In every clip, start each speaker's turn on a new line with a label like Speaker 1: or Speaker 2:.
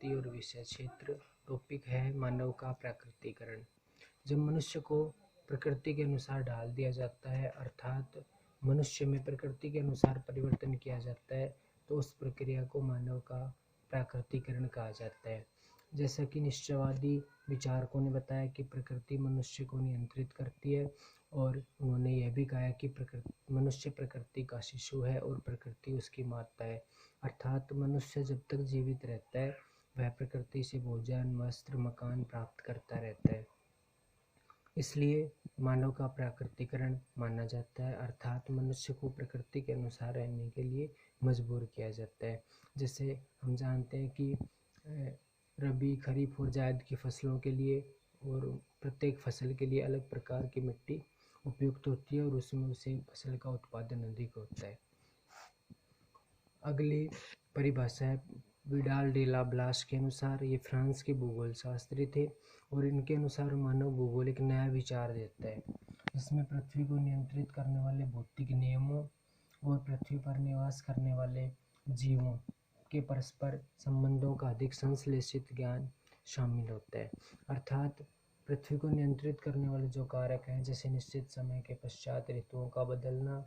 Speaker 1: प्रकृति और विषय क्षेत्र। टॉपिक है मानव का प्राकृतिकरण। जब मनुष्य को प्रकृति के अनुसार डाल दिया जाता है, अर्थात मनुष्य में प्रकृति के अनुसार परिवर्तन किया जाता है, तो उस प्रक्रिया को मानव का प्राकृतिकरण कहा जाता है। जैसा कि निश्चयवादी विचारकों ने बताया कि प्रकृति मनुष्य को नियंत्रित करती है, और उन्होंने यह भी कहा कि मनुष्य प्रकृति का शिशु है और प्रकृति उसकी माता है। अर्थात मनुष्य जब तक जीवित रहता है वह प्रकृति से भोजन, वस्त्र, मकान प्राप्त करता रहता है। इसलिए मानव का प्राकृतिकरण माना जाता है, अर्थात मनुष्य को प्रकृति के अनुसार रहने के लिए मजबूर किया जाता है। जैसे हम जानते हैं कि रबी, खरीफ और जायद की फसलों के लिए और प्रत्येक फसल के लिए अलग प्रकार की मिट्टी उपयुक्त होती है और उसमें उसे फसल का उत्पादन अधिक होता है। अगली परिभाषा है विडाल डे ला ब्लास के अनुसार। ये फ्रांस के भूगोल शास्त्री थे और इनके अनुसार मानव भूगोल एक नया विचार देता है, जिसमें पृथ्वी को नियंत्रित करने वाले भौतिक नियमों और पृथ्वी पर निवास करने वाले जीवों के परस्पर संबंधों का अधिक संश्लेषित ज्ञान शामिल होता है। अर्थात पृथ्वी को नियंत्रित करने वाले जो कारक हैं, जैसे निश्चित समय के पश्चात ऋतुओं का बदलना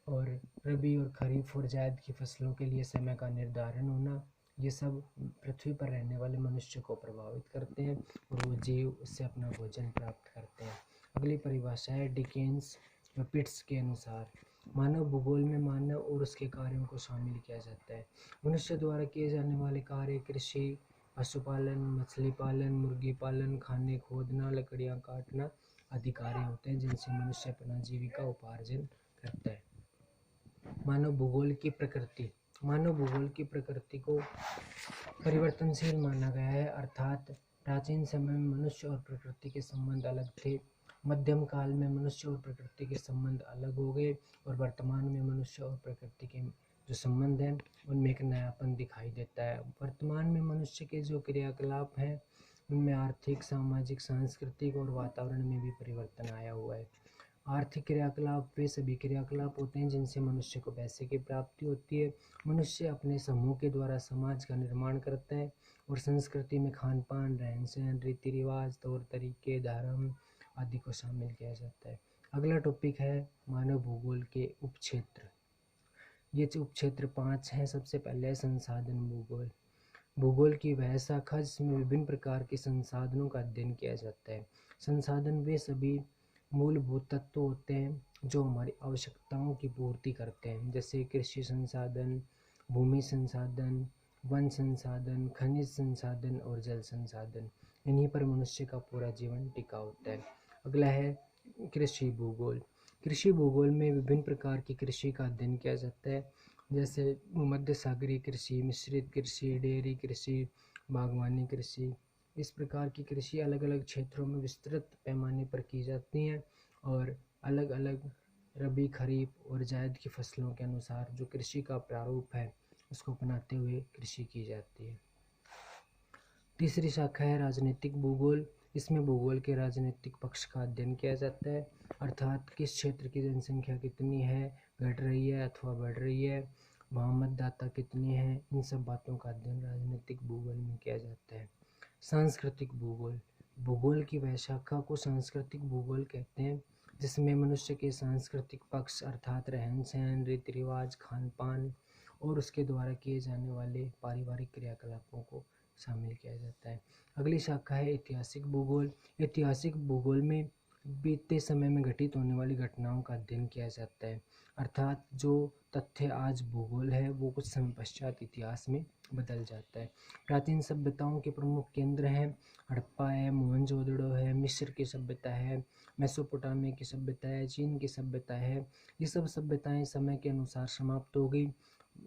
Speaker 1: और रबी और खरीफ और जायद की फसलों के लिए समय का निर्धारण होना, ये सब पृथ्वी पर रहने वाले मनुष्य को प्रभावित करते हैं और वो जीव उससे अपना भोजन प्राप्त करते हैं। अगली परिभाषा है डिकेन्स व पिट्स के अनुसार। मानव भूगोल में मानव और उसके कार्यों को शामिल किया जाता है। मनुष्य द्वारा किए जाने वाले कार्य कृषि, पशुपालन, मछली पालन, मुर्गी पालन, खाने खोदना, लकड़ियाँ काटना आदि कार्य होते हैं जिनसे मनुष्य अपना जीविका उपार्जन करता है। मानव भूगोल की प्रकृति। मानव भूगोल की प्रकृति को परिवर्तनशील माना गया है, अर्थात प्राचीन समय में मनुष्य और प्रकृति के संबंध अलग थे, मध्यम काल में मनुष्य और प्रकृति के संबंध अलग हो गए और वर्तमान में मनुष्य और प्रकृति के जो संबंध हैं उनमें एक नयापन दिखाई देता है। वर्तमान में मनुष्य के जो क्रियाकलाप हैं उनमें आर्थिक, सामाजिक, सांस्कृतिक और वातावरण में भी परिवर्तन आया हुआ है। आर्थिक क्रियाकलाप वे सभी क्रियाकलाप होते हैं जिनसे मनुष्य को पैसे की प्राप्ति होती है। मनुष्य अपने समूह के द्वारा समाज का निर्माण करता है और संस्कृति में खान पान, रहन सहन, रीति रिवाज, तौर तरीके, धर्म आदि को शामिल किया जाता है। अगला टॉपिक है मानव भूगोल के उपक्षेत्र। ये उपक्षेत्र 5 हैं। सबसे पहले है संसाधन भूगोल। भूगोल की वह शाखा जिसमें विभिन्न प्रकार के संसाधनों का अध्ययन किया जाता है। संसाधन वे सभी मूलभूत तत्व होते हैं जो हमारी आवश्यकताओं की पूर्ति करते हैं, जैसे कृषि संसाधन, भूमि संसाधन, वन संसाधन, खनिज संसाधन और जल संसाधन। इन्हीं पर मनुष्य का पूरा जीवन टिका होता है। अगला है कृषि भूगोल। कृषि भूगोल में विभिन्न प्रकार की कृषि का अध्ययन किया जाता है, जैसे भूमध्य सागरीय कृषि, मिश्रित कृषि, डेयरी कृषि, बागवानी कृषि। इस प्रकार की कृषि अलग अलग क्षेत्रों में विस्तृत पैमाने पर की जाती हैं और अलग अलग रबी, खरीफ और जायद की फसलों के अनुसार जो कृषि का प्रारूप है उसको अपनाते हुए कृषि की जाती है। तीसरी शाखा है राजनीतिक भूगोल। इसमें भूगोल के राजनीतिक पक्ष का अध्ययन किया जाता है, अर्थात किस क्षेत्र की जनसंख्या कितनी है, घट रही है अथवा बढ़ रही है, वहाँ मतदाता कितने हैं, इन सब बातों का अध्ययन राजनीतिक भूगोल में किया जाता है। सांस्कृतिक भूगोल। भूगोल की वह शाखा को सांस्कृतिक भूगोल कहते हैं जिसमें मनुष्य के सांस्कृतिक पक्ष अर्थात रहन सहन, रीति रिवाज, खान पान और उसके द्वारा किए जाने वाले पारिवारिक क्रियाकलापों को शामिल किया जाता है। अगली शाखा है ऐतिहासिक भूगोल। ऐतिहासिक भूगोल में बीते समय में घटित होने वाली घटनाओं का अध्ययन किया जाता है, अर्थात जो तथ्य आज भूगोल है वो कुछ समय पश्चात इतिहास में बदल जाता है। प्राचीन सभ्यताओं के प्रमुख केंद्र हैं हड़प्पा है, मोहनजोदड़ो है, मिस्र की सभ्यता है, मेसोपोटामिया की सभ्यता है, चीन की सभ्यता है। ये सब सभ्यताएं समय के अनुसार समाप्त हो गई।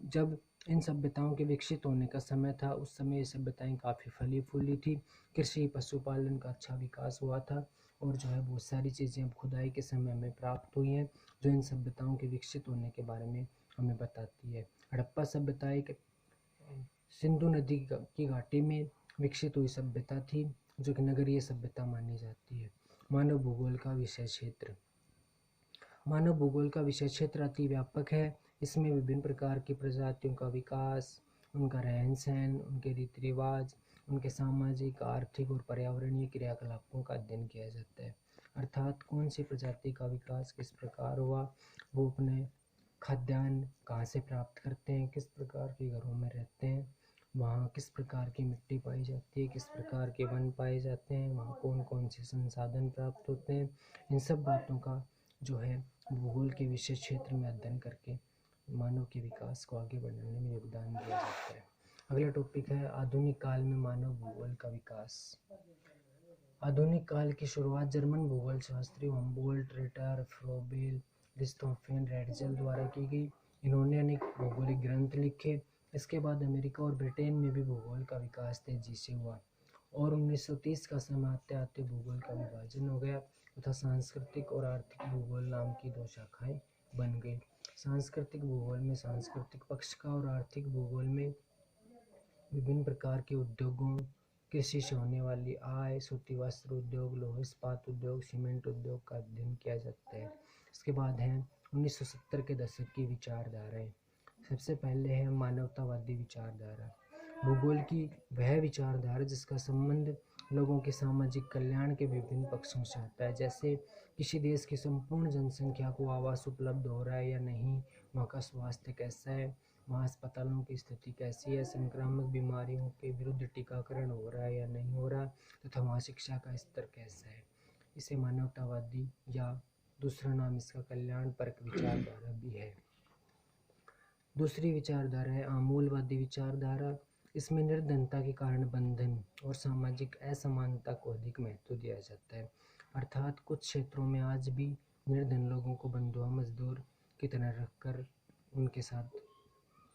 Speaker 1: जब इन सभ्यताओं के विकसित होने का समय था उस समय ये सभ्यताएं काफ़ी फली फूली थी, कृषि पशुपालन का अच्छा विकास हुआ था और जो है बहुत सारी चीज़ें अब खुदाई के समय में प्राप्त हुई हैं जो इन सभ्यताओं के विकसित होने के बारे में हमें बताती है। हड़प्पा सभ्यता एक सिंधु नदी की घाटी में विकसित हुई सभ्यता थी जो कि नगरीय सभ्यता मानी जाती है। मानव भूगोल का विषय क्षेत्र। मानव भूगोल का विषय क्षेत्र अति व्यापक है। इसमें विभिन्न प्रकार की प्रजातियों का विकास, उनका रहन सहन, उनके रीति रिवाज, उनके सामाजिक, आर्थिक और पर्यावरणीय क्रियाकलापों का अध्ययन किया जाता है। अर्थात कौन सी प्रजाति का विकास किस प्रकार हुआ, वो अपने खाद्यान्न कहाँ से प्राप्त करते हैं, किस प्रकार के घरों में रहते हैं, वहाँ किस प्रकार की मिट्टी पाई जाती है, किस प्रकार के वन पाए जाते हैं, वहाँ कौन कौन से संसाधन प्राप्त होते हैं, इन सब बातों का जो है भूगोल के विशेष क्षेत्र में अध्ययन करके मानव के विकास को आगे बढ़ाने में योगदान दिया जाता है। अगला टॉपिक है आधुनिक काल में मानव भूगोल का विकास। आधुनिक काल की शुरुआत जर्मन भूगोल शास्त्री humboldt, रिटर, फ्रोबेल, रिस्टोफेन, रेडज़ेल द्वारा की गई। इन्होंने अनेक भौगोलिक ग्रंथ लिखे। इसके बाद अमेरिका और ब्रिटेन में भी भूगोल का विकास तेजी से हुआ और 1930 का समय आते आते भूगोल का विभाजन हो गया तथा सांस्कृतिक और आर्थिक भूगोल नाम की दो शाखाएं बन गई। सांस्कृतिक भूगोल में सांस्कृतिक पक्ष का और आर्थिक भूगोल में विभिन्न प्रकार के उद्योगों, कृषि से होने वाली आय, सूती वस्त्र उद्योग, लौह इस्पात उद्योग, सीमेंट उद्योग का अध्ययन किया जाता है। इसके बाद है 1970 के दशक की विचारधाराएं। सबसे पहले है मानवतावादी विचारधारा। भूगोल की वह विचारधारा जिसका संबंध लोगों के सामाजिक कल्याण के विभिन्न पक्षों से होता है, जैसे किसी देश की संपूर्ण जनसंख्या को आवास उपलब्ध हो रहा है या नहीं, वहाँ का स्वास्थ्य कैसा है, वहाँ अस्पतालों की स्थिति कैसी है, संक्रामक बीमारियों के विरुद्ध टीकाकरण हो रहा है या नहीं हो रहा, तथा वहाँ शिक्षा का स्तर कैसा है। इसे मानवतावादी या दूसरा नाम इसका कल्याणपरक विचारधारा भी है। दूसरी विचारधारा है आमूलवादी विचारधारा। इसमें निर्धनता के कारण बंधन और सामाजिक असमानता को अधिक महत्व दिया जाता है। अर्थात कुछ क्षेत्रों में आज भी निर्धन लोगों को बंधुआ मजदूर की तरह रखकर उनके साथ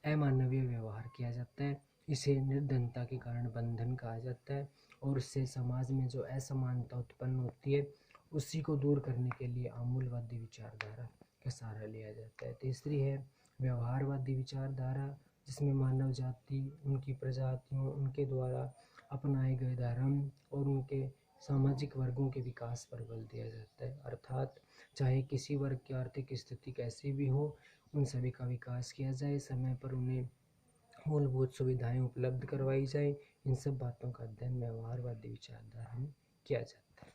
Speaker 1: अमानवीय व्यवहार किया जाता है। इसे निर्धनता के कारण बंधन कहा जाता है और उससे समाज में जो असमानता उत्पन्न होती है उसी को दूर करने के लिए आमूलवादी विचारधारा का सहारा लिया जाता है। तीसरी है व्यवहारवादी विचारधारा, जिसमें मानव जाति, उनकी प्रजातियों, उनके द्वारा अपनाए गए धर्म और उनके सामाजिक वर्गों के विकास पर बल दिया जाता है। अर्थात चाहे किसी वर्ग की आर्थिक स्थिति कैसी भी हो, उन सभी का विकास किया जाए, समय पर उन्हें मूलभूत सुविधाएं उपलब्ध करवाई जाए। इन सब बातों का अध्ययन व्यवहारवादी विचारधारा में किया जाता है।